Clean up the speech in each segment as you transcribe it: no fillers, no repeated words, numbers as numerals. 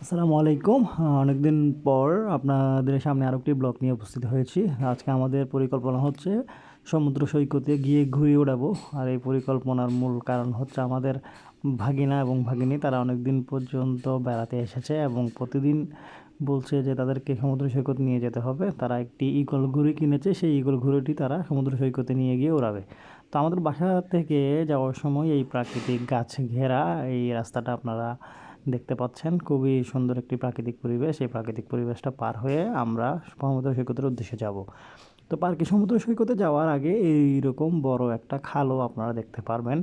আসসালামু আলাইকুম। অনেকদিন পর আপনাদের সামনে আরও একটি ব্লগ নিয়ে উপস্থিত হয়েছি। আজকে আমাদের পরিকল্পনা হচ্ছে সমুদ্র সৈকতে গিয়ে ঘুরে ওড়াবো। আর এই পরিকল্পনার মূল কারণ হচ্ছে আমাদের ভাগিনা এবং ভাগিনী তারা অনেক দিন পর্যন্ত বেড়াতে এসেছে এবং প্রতিদিন বলছে যে তাদেরকে সমুদ্র সৈকত নিয়ে যেতে হবে। তারা একটি ঈগল ঘুড়ি কিনেছে, সেই ঈগল ঘুড়িটি তারা সমুদ্র সৈকতে নিয়ে গিয়ে ওড়াবে। তো আমাদের বাসা থেকে যাওয়ার সময় এই প্রাকৃতিক গাছ ঘেরা এই রাস্তাটা আপনারা দেখতে পাচ্ছেন। খুবই সুন্দর একটি প্রাকৃতিক পরিবেশ। এই প্রাকৃতিক পরিবেশটা পার হয়ে আমরা সমুদ্র সৈকতের উদ্দেশ্যে যাব। তো পার্কে সমুদ্র সৈকতে যাওয়ার আগে এইরকম বড় একটা খালও আপনারা দেখতে পারবেন।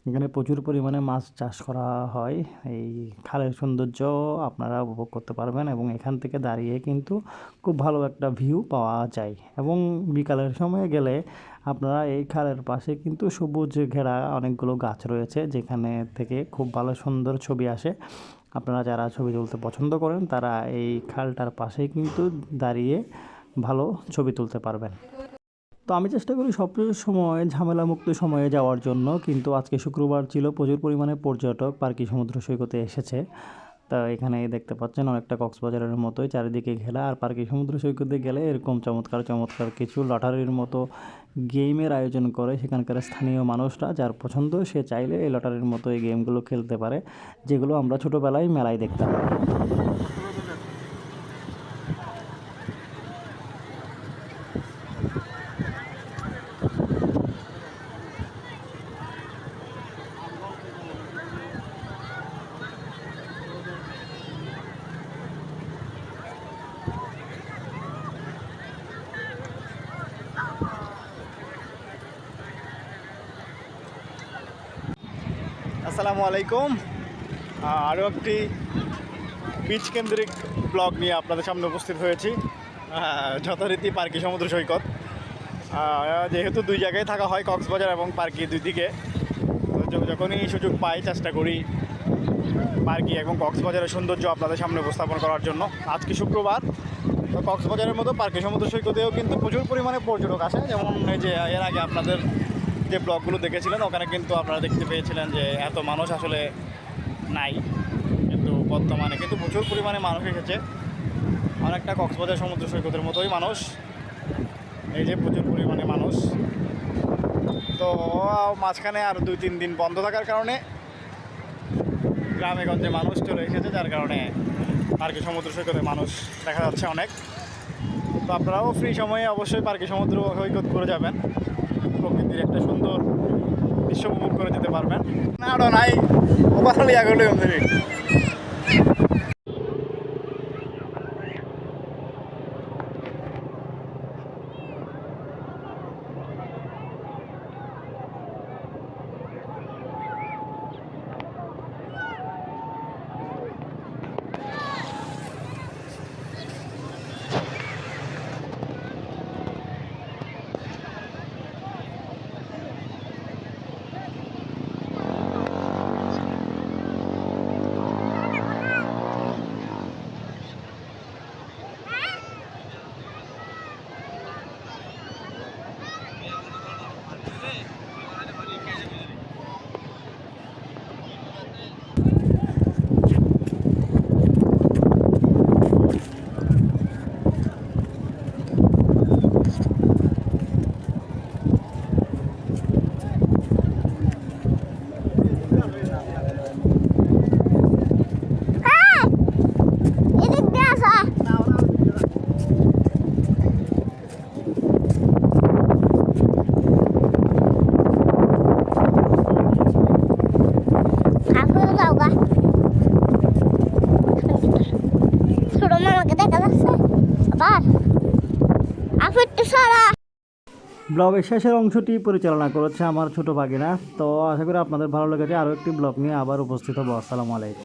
এখানে প্রচুর পরিমাণে মাছ চাষ করা হয়। এই খালের সৌন্দর্য আপনারা উপভোগ করতে পারবেন এবং এখান থেকে দাঁড়িয়ে কিন্তু খুব ভালো একটা ভিউ পাওয়া যায়। এবং বিকালের সময়ে গেলে আপনারা এই খালের পাশে কিন্তু সবুজ ঘেরা অনেকগুলো গাছ রয়েছে, যেখানে থেকে খুব ভালো সুন্দর ছবি আসে। আপনারা যারা ছবি তুলতে পছন্দ করেন তারা এই খালটার পাশেই কিন্তু দাঁড়িয়ে ভালো ছবি তুলতে পারবেন। তো আমি চেষ্টা করি সব সময় ঝামেলামুক্ত সময়ে যাওয়ার জন্য, কিন্তু আজকে শুক্রবার ছিল, প্রচুর পরিমাণে পর্যটক পার্কি সমুদ্র সৈকতে এসেছে। তা এখানে দেখতে পাচ্ছেন অনেকটা কক্সবাজারের মতোই চারিদিকে ঘেরা। আর পার্কি সমুদ্র সৈকতে গেলে এরকম চমৎকার চমৎকার কিছু লটারির মতো গেমের আয়োজন করে সেখানকার স্থানীয় মানুষরা। যার পছন্দ সে চাইলে এই লটারির মতো এই গেমগুলো খেলতে পারে, যেগুলো আমরা ছোটোবেলায় মেলায় দেখতাম। আসসালামু আলাইকুম। আরও একটি বিচ কেন্দ্রিক ব্লগ নিয়ে আপনাদের সামনে উপস্থিত হয়েছি। যথারীতি পার্কি সমুদ্র সৈকত। যেহেতু দুই জায়গায় থাকা হয়, কক্সবাজার এবং পার্কি দুই দিকে, তো যখনই সুযোগ পাই চেষ্টা করি পার্কি এবং কক্সবাজারের সৌন্দর্য আপনাদের সামনে উপস্থাপন করার জন্য। আজকে শুক্রবার, তো কক্সবাজারের মতো পার্কি সমুদ্র সৈকতেও কিন্তু প্রচুর পরিমাণে পর্যটক আসে। যেমন এই যে এর আগে আপনাদের যে ব্লগগুলো দেখেছিলেন ওখানে কিন্তু আপনারা দেখতে পেয়েছিলেন যে এত মানুষ আসলে নাই, কিন্তু বর্তমানে কিন্তু প্রচুর পরিমাণে মানুষ এসেছে। অনেকটা কক্সবাজার সমুদ্র সৈকতের মতোই মানুষ, এই যে প্রচুর পরিমাণে মানুষ। তো মাঝখানে আর 2-3 দিন বন্ধ থাকার কারণে গ্রামে গঞ্জে মানুষ চলে এসেছে, যার কারণে পার্কি সমুদ্র সৈকতে মানুষ দেখা যাচ্ছে অনেক। তো আপনারাও ফ্রি সময়ে অবশ্যই পার্কি সমুদ্র সৈকত করে যাবেন, প্রকৃতির একটা সুন্দর দৃশ্য উপভোগ করে যেতে পারবেন। না নাই ওভারলি আগলে ব্লগের শেষের অংশটি পরিচালনা করেছে আমার ছোট ভাগিনা। তো আশা করি আপনাদের ভালো লেগেছে। আরও একটি ব্লগ নিয়ে আবার উপস্থিত হবো। আসসালামু আলাইকুম।